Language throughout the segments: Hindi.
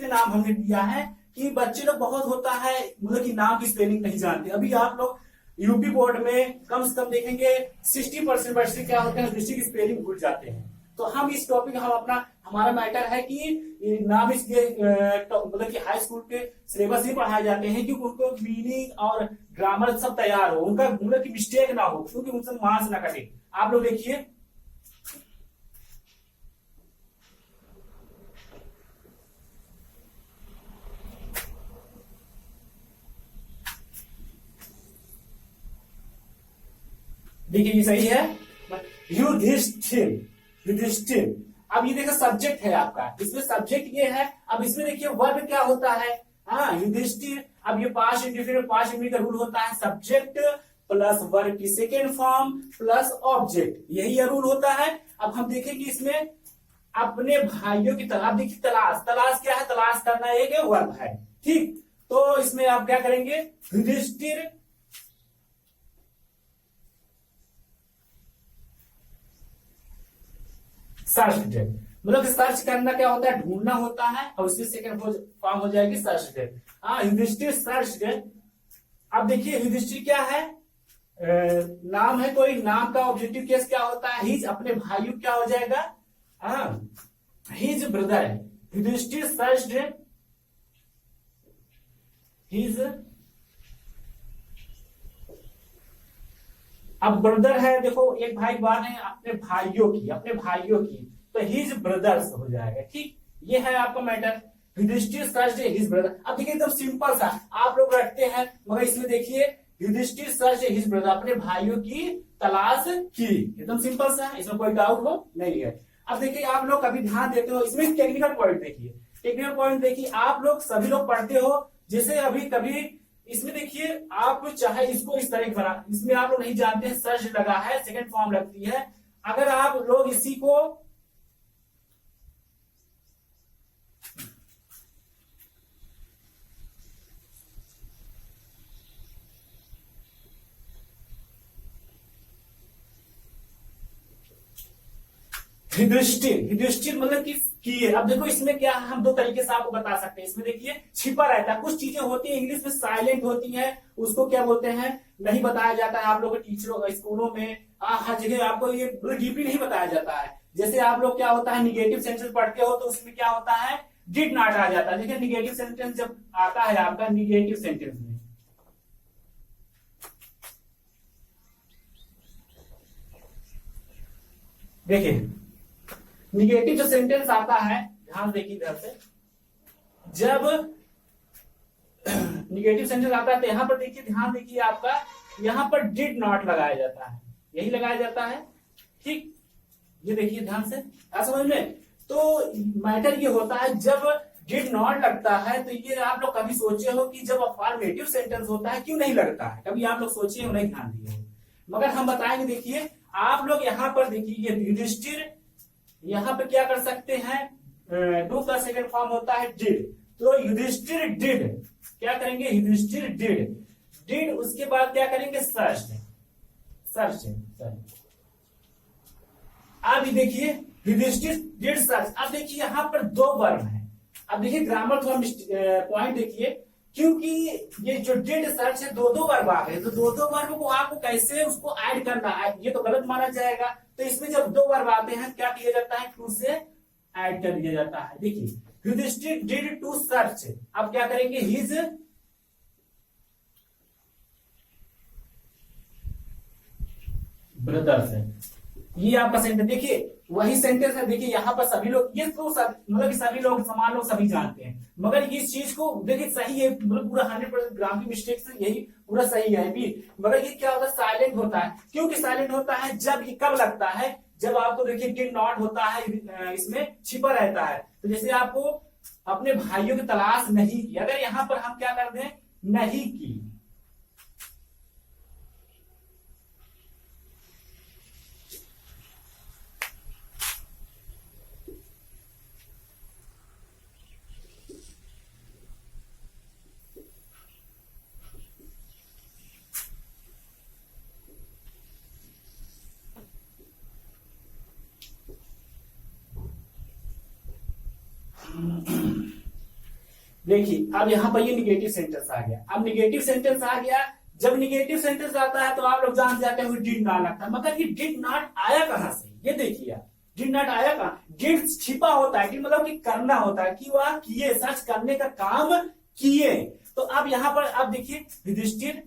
इसलिए नाम हमने दिया है कि बच्चे लोग बहुत होता है मतलब कि नाम की स्पेलिंग नहीं जानते। अभी आप लोग यूपी बोर्ड में कम से कम देखेंगे 60% बच्चे क्या होते हैं हिस्ट्री की स्पेलिंग भूल जाते हैं। तो हम इस टॉपिक हम अपना हमारा मैटर है कि नाम इसलिए मतलब कि हाई स्कूल के सिलेबस ही पढ़ाए जाते हैं क्योंकि उनको मीनिंग और ग्रामर सब तैयार हो, उनका मतलब की मिस्टेक ना हो, क्योंकि उनसे मार्क्स ना कटे। आप लोग देखिए देखिए ये सही है युधिष्ठिर, युधिष्ठिर। अब ये देखो सब्जेक्ट है आपका, इसमें सब्जेक्ट ये है। अब इसमें देखिए वर्ब क्या होता है, हाँ युधिष्ठिर। अब ये पास्ट इंडिफिनिट पास्ट इंडिफिनिट का रूल होता है सब्जेक्ट प्लस वर्ब की सेकेंड फॉर्म प्लस ऑब्जेक्ट, यही रूल होता है। अब हम देखेंगे इसमें अपने भाइयों की तलाश। देखिए तलाश, तलाश क्या है, तलाश करना एक वर्ब है, ठीक। तो इसमें आप क्या करेंगे, युधिष्ठिर सर्च, मतलब सर्च करना क्या होता है, ढूंढना होता है, और उसकी सेकंड फॉर्म हो जाएगी सर्च। हाँ युधिष्ठिर सर्च। अब देखिए युधिष्ठिर क्या है, नाम है कोई, नाम का ऑब्जेक्टिव केस क्या होता है, हिज, अपने भाइयों क्या हो जाएगा, हाँ his brother. Yudhishthira search his, अब ब्रदर है, देखो एक भाई बात है अपने भाइयों की, अपने भाइयों की, तो हिज ब्रदर्स हो जाएगा, ठीक। ये है आपका matter, Yudhishthira search his brother. अब देखिए एकदम सिंपल सा आप लोग रखते हैं, मगर इसमें देखिए युधिष्ठिर सर्च हिज ब्रदर, अपने भाइयों की तलाश की, एकदम सिंपल सा, इसमें कोई डाउट हो नहीं है। अब देखिए आप लोग कभी ध्यान देते हो, इसमें टेक्निकल पॉइंट देखिए, टेक्निकल पॉइंट देखिए, आप लोग सभी लोग पढ़ते हो, जैसे अभी कभी इसमें देखिए आप चाहे इसको इस तरह बना, इसमें आप लोग नहीं जानते हैं सर्च लगा है, सेकंड फॉर्म लगती है। अगर आप लोग इसी को युधिष्ठिर, युधिष्ठिर मतलब कि है। अब देखो इसमें क्या है, हम दो तरीके से आपको बता सकते हैं। इसमें देखिए छिपा रहता है, कुछ चीजें होती है इंग्लिश में साइलेंट होती हैं, उसको क्या बोलते हैं नहीं बताया जाता है। आप लोगों को टीचरों स्कूलों में हर जगह आपको ये डीपली नहीं बताया जाता है। जैसे आप लोग क्या होता है निगेटिव सेंटेंस पढ़ते हो तो उसमें क्या होता है डिड नॉट आ जाता है। देखिए निगेटिव सेंटेंस जब आता है आपका निगेटिव सेंटेंस में, देखिए निगेटिव जो सेंटेंस आता है, ध्यान देखिए इधर से, जब निगेटिव सेंटेंस आता है तो यहां पर देखिए, ध्यान देखिए आपका यहां पर डिड नॉट लगाया जाता है, यही लगाया जाता है, ठीक। ये देखिए ध्यान से, आ समझ में। तो मैटर ये होता है जब डिड नॉट लगता है, तो ये आप लोग कभी सोचे हो कि जब अफर्मेटिव सेंटेंस होता है क्यों नहीं लगता है, कभी आप लोग सोचे हो नहीं ध्यान दिए हो, मगर हम बताएंगे। देखिए आप लोग यहां पर देखिए युधिष्ठिर, यहां पे क्या कर सकते हैं, डू का सेकंड फॉर्म होता है डिड, तो युधिष्ठिर डिड, क्या करेंगे युधिष्ठिर डिड, डिड उसके बाद क्या करेंगे सर्च, सर्च। अब देखिए युधिष्ठिर डिड सर्च। अब देखिए यहां पर दो वर्ब है। अब देखिए ग्रामर थोड़ा पॉइंट देखिए, क्योंकि ये जो डिड सर्च है दो दो वर्ब आ गए, तो दो दो वर्ब को आपको कैसे उसको ऐड करना है ये तो गलत माना जाएगा। तो इसमें जब दो वर्ब आते हैं क्या किया जाता है, टू से ऐड कर दिया जाता है। देखिए युधिष्ठिर डिड टू सर्च, अब क्या करेंगे हिज ब्रदर्स है, ये आपका सेंटेंस। देखिए वही सेंटेंस है, देखिए यहाँ पर सभी लोग ये तो मतलब कि सभी लोग समान लोग सभी जानते हैं, मगर इस चीज को देखिए सही है, मतलब पूरा 100% ग्राम की मिस्टेक से यही पूरा सही है भी, मगर ये क्या होता है साइलेंट होता है। क्योंकि साइलेंट होता है जब ये कब लगता है, जब आपको देखिए डिड नॉट होता है, इसमें छिपा रहता है। तो जैसे आपको अपने भाइयों की तलाश नहीं की, अगर यहां पर हम क्या कर दें नहीं की, देखिए अब यहाँ पर ये निगेटिव सेंटेंस आ गया। अब निगेटिव सेंटेंस आ गया, जब निगेटिव सेंटेंस आता है तो आप लोग जान जाते हैं डिड नॉट लगता है, मगर ये डिड नॉट आया कहां से, ये देखिए आप, डिड नॉट आया कहां, डिड छिपा होता है, डिड मतलब कि करना होता है, कि वह किए, सर्च करने का काम किए। तो अब यहां पर आप देखिए युधिष्ठिर,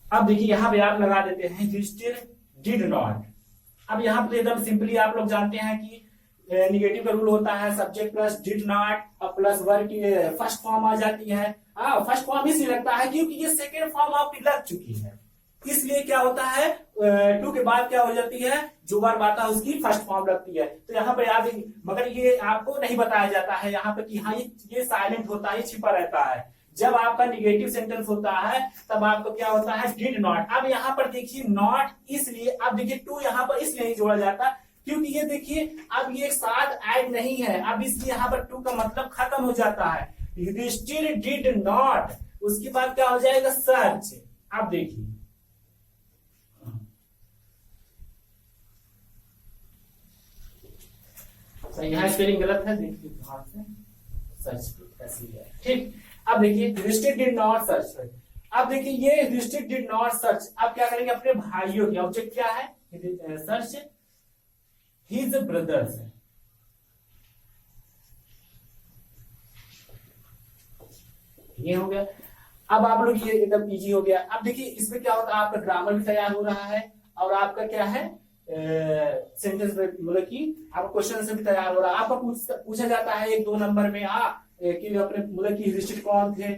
अब देखिए यहां पे आप लगा देते हैं युधिष्ठिर डिड नॉट। अब यहाँ पे एकदम सिंपली आप लोग जानते हैं कि निगेटिव का रूल होता है सब्जेक्ट प्लस डिड नॉट और प्लस वर्ब की फर्स्ट फॉर्म आ जाती है। फर्स्ट फॉर्म इसलिए लगता है क्योंकि ये सेकेंड फॉर्म आपकी लग चुकी है, इसलिए क्या होता है टू के बाद क्या हो जाती है, जो वर्ब आता है उसकी फर्स्ट फॉर्म लगती है। तो यहाँ पे याद, मगर ये आपको नहीं बताया जाता है यहाँ पे कि हाँ ये साइलेंट होता है, छिपा रहता है। जब आपका निगेटिव सेंटेंस होता है तब आपको क्या होता है, डिड नॉट। अब यहाँ पर देखिए नॉट, इसलिए अब देखिए टू यहाँ पर इसलिए नहीं जोड़ा जाता क्योंकि ये देखिए अब ये साथ ऐड नहीं है, अब इसलिए यहाँ पर टू का मतलब खत्म हो जाता है। युधिष्ठिर डिड नॉट, उसके बाद क्या हो जाएगा, सर्च। अब देखिए तो यहाँ स्पेलिंग गलत है, देखिए ध्यान से, सर्च ऐसी है, ठीक। अब देखिए युधिष्ठिर डिड नॉट सर्च। अब देखिए ये युधिष्ठिर डिड नॉट सर्च, अब क्या करेंगे, अपने भाइयों की, ऑब्जेक्ट क्या है, सर्च हिज ब्रदर्स, ये हो गया। अब आप लोग ये एकदम इजी हो गया। अब देखिए इसमें क्या होता है, आपका ग्रामर भी तैयार हो रहा है और आपका क्या है सेंटेंस मतलब कि आपका क्वेश्चन से भी तैयार हो रहा है। आपका पूछा जाता है 1-2 नंबर में कि अपने मतलब कि युधिष्ठिर कौन थे,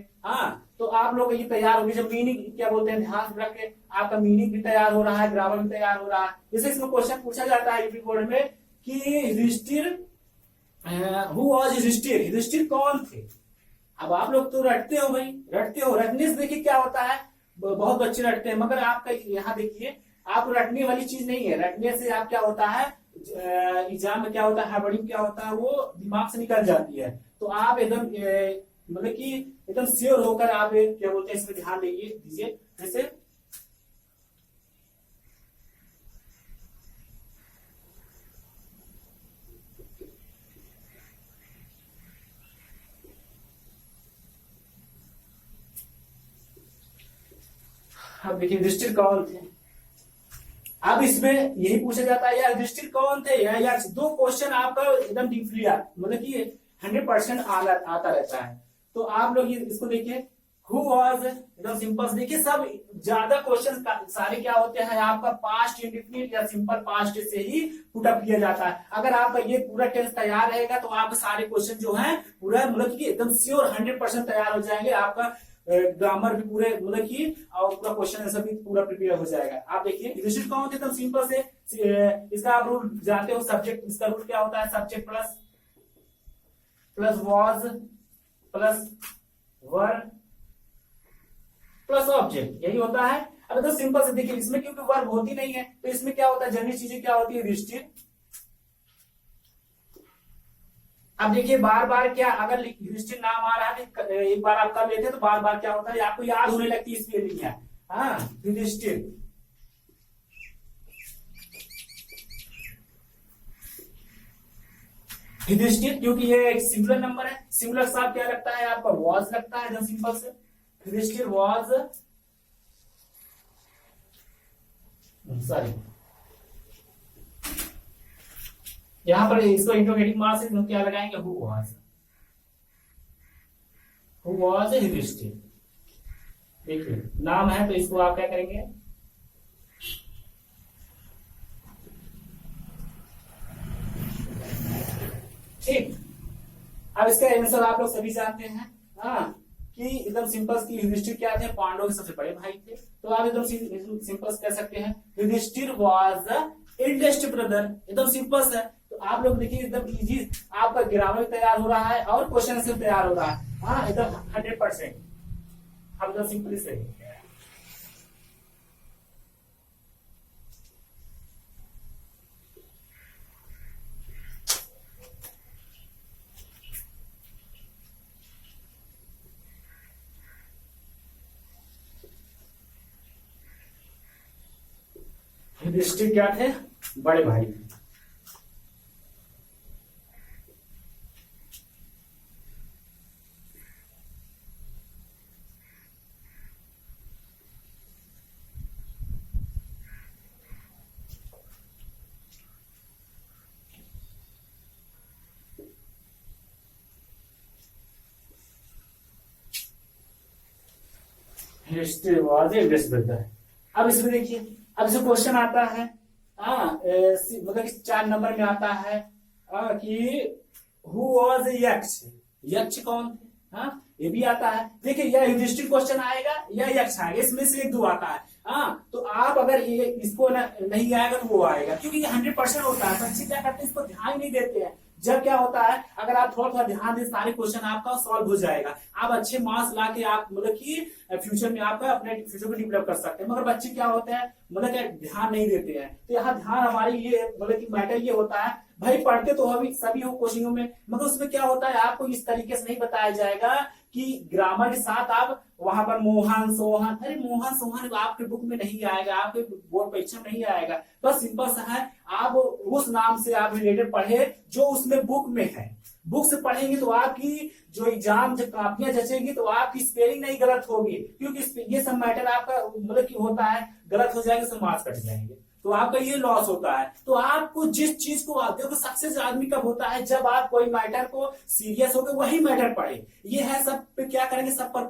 तो आप लोग ये तैयार होगी। जब मीनिंग क्या बोलते हैं ध्यान रख के, आपका मीनिंग भी तैयार हो रहा है, ग्रामर भी तैयार हो रहा है। जैसे इसमें क्वेश्चन पूछा जाता है यूपी बोर्ड में कि युधिष्ठिर हु वाज युधिष्ठिर, युधिष्ठिर कौन थे। अब आप लोग तो रटते हो भाई, रटते हो, रटने से देखिए क्या होता है, बहुत बच्चे रटते हैं, मगर आपका यहाँ देखिए आप रटने वाली चीज नहीं है। रटने से आप क्या होता है, एग्जाम में क्या होता है, हैबडिंग क्या होता है, वो दिमाग से निकल जाती है। तो आप एकदम मतलब कि एकदम श्योर होकर आप क्या बोलते हैं इसमें ध्यान दीजिए। जैसे अब देखिए युधिष्ठिर कौन थे। अब इसमें यही पूछा जाता है यार युधिष्ठिर कौन थे, यार 2 क्वेश्चन आपका एकदम डीपली मतलब कि 100% आता रहता है। तो आप लोग इसको देखिए, हु वाज, एकदम सिंपल से देखिए, सब ज्यादा क्वेश्चन सारे क्या होते हैं आपका पास्ट इंडेफिनिट या सिंपल पास्ट से ही पुट अप किया जाता है। अगर आपका ये पूरा टेंस तैयार रहेगा तो आपके सारे क्वेश्चन जो है पूरा मतलब कि एकदम श्योर 100% तैयार हो जाएंगे। आपका ग्रामर भी पूरे मतलब कि और पूरा क्वेश्चन आंसर भी पूरा प्रिपेयर हो जाएगा। आप देखिए युधिष्ठिर कौन थे, एकदम सिंपल से, इसका आप रूल जानते हो, सब्जेक्ट, इसका रूल क्या होता है, subject plus was plus verb plus object, यही होता है। अब तो सिंपल से देखिए इसमें क्योंकि वर्ब होती नहीं है तो इसमें क्या होता है, जनरल चीजें क्या होती है, युधिष्ठिर। अब देखिए बार बार क्या, अगर युधिष्ठिर नाम आ रहा है तो एक बार आप कर लेते हैं तो बार बार क्या होता है, आपको याद होने लगती है इसलिए नहीं है, युधिष्ठिर। युधिष्ठिर क्योंकि ये एक सिंगुलर नंबर है, सिंगुलर साथ क्या लगता है आपका, वॉज लगता है, एकदम सिंपल से युधिष्ठिर वॉज, सॉरी यहां पर इसको इंट्रोगेटिव मार्क्स से हम क्या लगाएंगे, हु वाज युधिष्ठिर। देखिए नाम है तो इसको आप क्या करेंगे, ठीक। अब इसका आंसर आप लोग सभी जानते हैं कि एकदम सिंपल की युधिष्ठिर क्या थे, पांडवों के सबसे बड़े भाई थे। तो आप एकदम सिंपल कह सकते हैं Yudhishthira was the eldest brother, एकदम सिंपल है। तो आप लोग देखिए एकदम इजी, आपका ग्रामर तैयार हो रहा है और क्वेश्चन से तैयार हो रहा है, एकदम 100%। अब एकदम सिंपल से युधिष्ठिर क्या थे? बड़े भाई थे। History was a great brother. अब इसमें देखिए, अब इसमें क्वेश्चन आता है, मतलब कि 4 नंबर में आता है कि हु वॉज यक्ष, यक्ष कौन थे? हाँ, ये भी आता है। देखिए, या युधिष्ठिर क्वेश्चन आएगा या यक्ष आएगा, इसमें से एक दो आता है। हाँ, तो आप अगर ये इसको नहीं आएगा तो वो आएगा, क्योंकि ये 100% होता है। बच्चे क्या करते हैं, इसको ध्यान ही नहीं देते हैं। जब क्या होता है, अगर आप थोड़ा थोड़ा ध्यान दें, सारे क्वेश्चन आपका सॉल्व हो जाएगा। आप अच्छे मार्क्स ला के आप मतलब कि फ्यूचर में आपका अपने फ्यूचर को डेवलप कर सकते हैं। मगर बच्चे क्या होते हैं, मतलब क्या ध्यान नहीं देते हैं। तो यहाँ ध्यान हमारी ये मतलब कि मैटर ये होता है, भाई पढ़ते तो हम सभी हो कोचिंगों में, मगर उसमें क्या होता है, आपको इस तरीके से नहीं बताया जाएगा कि ग्रामर के साथ आप वहां पर मोहन सोहन, अरे मोहन सोहन आपके बुक में नहीं आएगा, आपके बोर्ड परीक्षा में नहीं आएगा। बस सिंपल सा है, आप उस नाम से आप रिलेटेड पढ़े जो उसमें बुक में है। बुक से पढ़ेंगे तो आपकी जो एग्जाम जब कापियां जचेगी तो आपकी स्पेलिंग नहीं गलत होगी, क्योंकि ये सब मैटर आपका मतलब कि होता है, गलत हो जाएगा तो मार्क्स कट जाएंगे, तो आपका ये लॉस होता है। तो आपको जिस चीज को आते हो, सक्सेस आदमी कब होता है, जब आप कोई मैटर को सीरियस होकर वही मैटर पढ़े। ये है सब पे क्या करेंगे, सब पर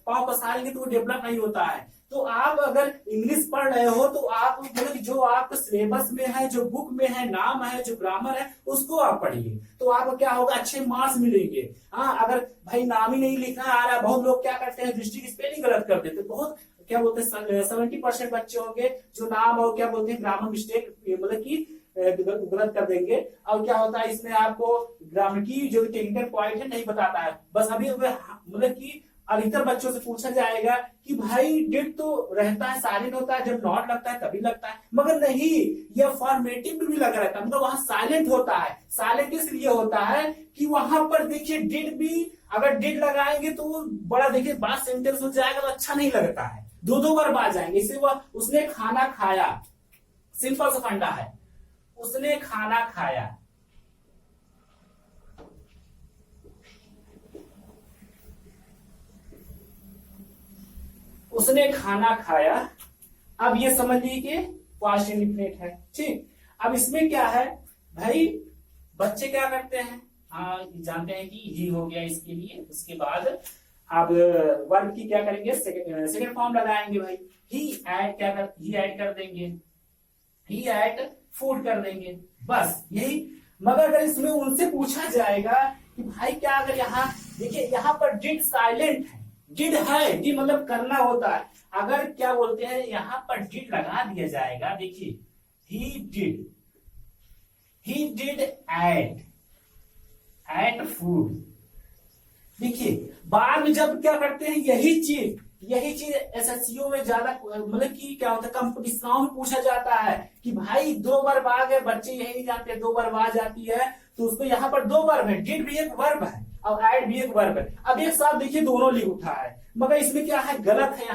पांव पसारेंगे तो वो डेवलप नहीं होता है। तो आप अगर इंग्लिश पढ़ रहे हो तो आप मतलब जो आपके सिलेबस में है, जो बुक में है, नाम है, जो ग्रामर है, उसको आप पढ़िए, तो आपको क्या होगा, अच्छे मार्क्स मिलेंगे। हाँ, अगर भाई नाम ही नहीं लिखना आ रहा है, बहुत लोग क्या करते हैं, दृष्टि की स्पेलिंग गलत कर देते, बहुत क्या बोलते हैं 70% बच्चे होंगे जो नाम और क्या बोलते हैं ग्रामर मिस्टेक मतलब की गलत कर देंगे। और क्या होता है, इसमें आपको ग्रामर की जो टेक्निकल पॉइंट है नहीं बताता है। बस अभी मतलब की अधिकतर बच्चों से पूछा जाएगा कि भाई डिड तो रहता है, साइलेंट होता है, जब नॉट लगता है तभी लगता है, मगर नहीं, यह फॉर्मेटिव में भी लगा रहता है, मतलब वहां साइलेंट होता है। साइलेंट इसलिए होता है कि वहां पर देखिए डिड भी, अगर डिड लगाएंगे तो बड़ा देखिए बात सेंटेंस हो जाएगा तो अच्छा नहीं लगता है, दो बार बात जाएंगे। इससे वह उसने खाना खाया, सिंपल सा फंडा है, उसने खाना खाया। उसने खाना खाया। अब ये समझ लीजिए कि पास्ट इंडिफिनिट है, ठीक। अब इसमें क्या है भाई, बच्चे क्या करते हैं, हाँ जानते हैं कि ही हो गया इसके लिए, उसके बाद अब वर्ब की क्या करेंगे, सेकंड फॉर्म लगाएंगे भाई। ही ऐड कर देंगे, ही ऐड फूड कर देंगे, बस यही। मगर अगर इसमें उनसे पूछा जाएगा कि भाई क्या, अगर यहाँ देखिए, यहाँ पर डिड साइलेंट है, डिड है, डिड मतलब करना होता है। अगर क्या बोलते हैं, यहाँ पर डिड लगा दिया जाएगा, देखिए ही डिड ऐड फूड। देखिए बाद में जब क्या करते हैं, यही चीज एसएससीओ में ज्यादा मतलब कि क्या होता है, कंपटीशनों में पूछा जाता है कि भाई 2 वर्ब आ गए, बच्चे यही नहीं जानते 2 वर्ब आ जाती है, तो उसको यहाँ पर 2 वर्ब है, डिड भी एक वर्ब है और ऐड भी एक वर्ब है। अब एक साथ देखिए दोनों लिख उठा है, मगर इसमें क्या है, गलत है।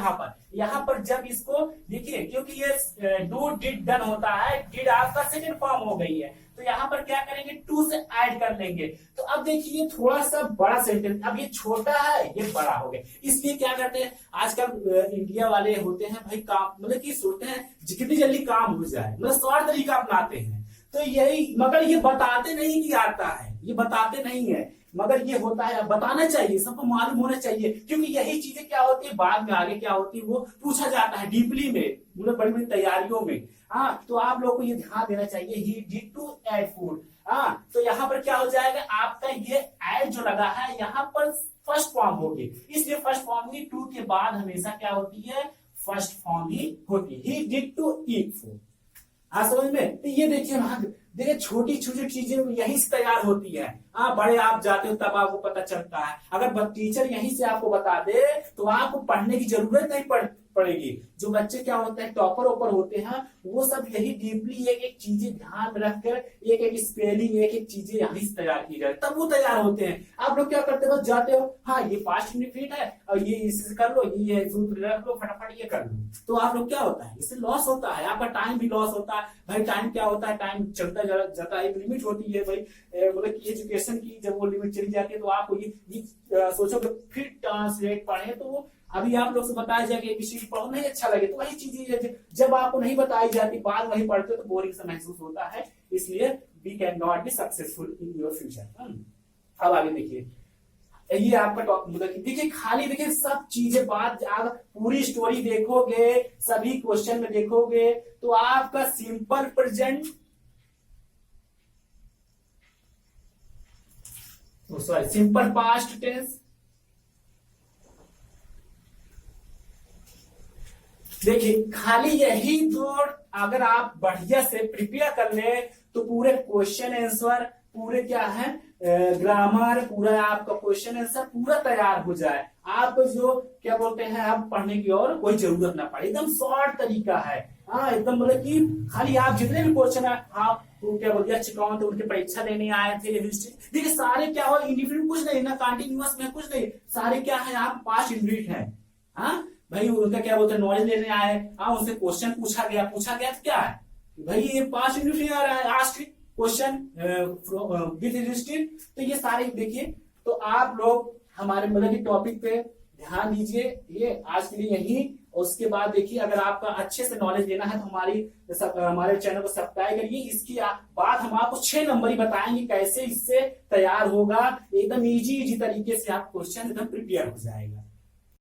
यहाँ पर जब इसको देखिए, क्योंकि ये डू डिड डन होता है, डिड आपका सेकंड फॉर्म हो गई है, तो यहाँ पर क्या करेंगे, टू से ऐड कर लेंगे। तो अब देखिए ये थोड़ा सा बड़ा सेंटेंस, अब ये छोटा है, ये बड़ा हो गया, इसलिए क्या करते हैं आजकल इंडिया वाले होते हैं भाई, काम मतलब कि सोचते हैं जितनी जल्दी काम हो जाए, मतलब स्वार्थ तरीका अपनाते हैं। तो यही, मगर ये बताते नहीं कि आता है, ये बताते नहीं है, मगर ये होता है, बताना चाहिए, सबको मालूम होना चाहिए, क्योंकि यही चीजें क्या होती है बाद में आगे क्या होती है वो पूछा जाता है डीपली में, मतलब बड़ी बड़ी तैयारियों में। हाँ, तो आप लोग को ये ध्यान देना चाहिए, he did to add food. हाँ, तो यहाँ पर क्या हो जाएगा, आपका ये ऐड जो लगा है यहाँ पर फर्स्ट फॉर्म होगी, इसलिए फर्स्ट फॉर्म की टू के बाद हमेशा क्या होती है, फर्स्ट फॉर्म ही होती है। He did to eat food. हाँ समझ में, तो ये देखिए छोटी छोटी चीजें यहीं से तैयार होती है। हाँ, बड़े आप जाते हो तब आपको पता चलता है। अगर टीचर यहीं से आपको बता दे तो आपको पढ़ने की जरूरत नहीं पड़ेगी। जो बच्चे क्या होते हैं टॉपर ओपर होते हैं वो सब यही डीपली एक एक चीजें ध्यान में रखकर एक एक स्पेलिंग एक एक चीजें यही से तैयार की जाए तब वो तैयार होते हैं। आप लोग क्या करते हो, जाते हो हाँ ये पास्ट इंडिफिनिट है और ये इससे कर लो, ये सूत्र रख लो, फटाफट ये कर लो, तो आप लोग क्या होता है इससे लॉस होता है, आपका टाइम भी लॉस होता है। भाई टाइम क्या होता है, टाइम चलता जाता है, एक लिमिट होती है भाई, मतलब कि एजुकेशन की जब वो लिमिट चली जाती है तो आप ये सोचो कि फिर ट्रांसलेट पढ़े तो वो अभी आप लोग से बताया जाए कि एबीसीडी पढ़ो नहीं अच्छा लगे तो वही चीजें जब आपको नहीं बताई जाती बाद वही पढ़ते हो तो बोरिंग सा महसूस होता है, इसलिए we can not be successful in your future. अब आगे देखिए ये आपका टॉपिक मतलब कि देखिए खाली देखिए सब चीजें बात अगर पूरी स्टोरी देखोगे सभी क्वेश्चन में देखोगे तो आपका simple present sorry simple past tense, देखिए खाली यही तो अगर आप बढ़िया से प्रिपेयर कर ले तो पूरे क्वेश्चन आंसर पूरे क्या है ग्रामर पूरा आपका क्वेश्चन आंसर पूरा तैयार हो जाए, आप जो क्या बोलते हैं आप पढ़ने की और कोई जरूरत ना पड़े, एकदम शॉर्ट तरीका है। हाँ एकदम मतलब कि खाली आप जितने भी क्वेश्चन आप क्या बोलते हैं चिकाओ तो उनकी परीक्षा देने आए थे देखिए सारे क्या हो इंडिफिनिट कुछ नहीं ना कंटिन्यूअस में कुछ नहीं, सारे क्या है आप पास्ट इंडिफिनिट है। हाँ भाई उनका क्या बोलते हैं नॉलेज लेने आए, हाँ उनसे क्वेश्चन पूछा गया तो क्या है भाई ये पास्ट इंडिफिनिट आ रहा है आस्क्ड क्वेश्चन विद रजिस्टेड, तो ये सारे देखिए तो आप लोग हमारे मतलब की टॉपिक पे ध्यान दीजिए। ये आज के लिए यही, उसके बाद देखिए अगर आपका अच्छे से नॉलेज लेना है तो हमारे चैनल को सब्सक्राइब करिए। इसकी बाद हम आपको 6 नंबर ही बताएंगे कैसे इससे तैयार होगा, एकदम इजी तरीके से आप क्वेश्चन एकदम प्रिपेयर हो जाएगा।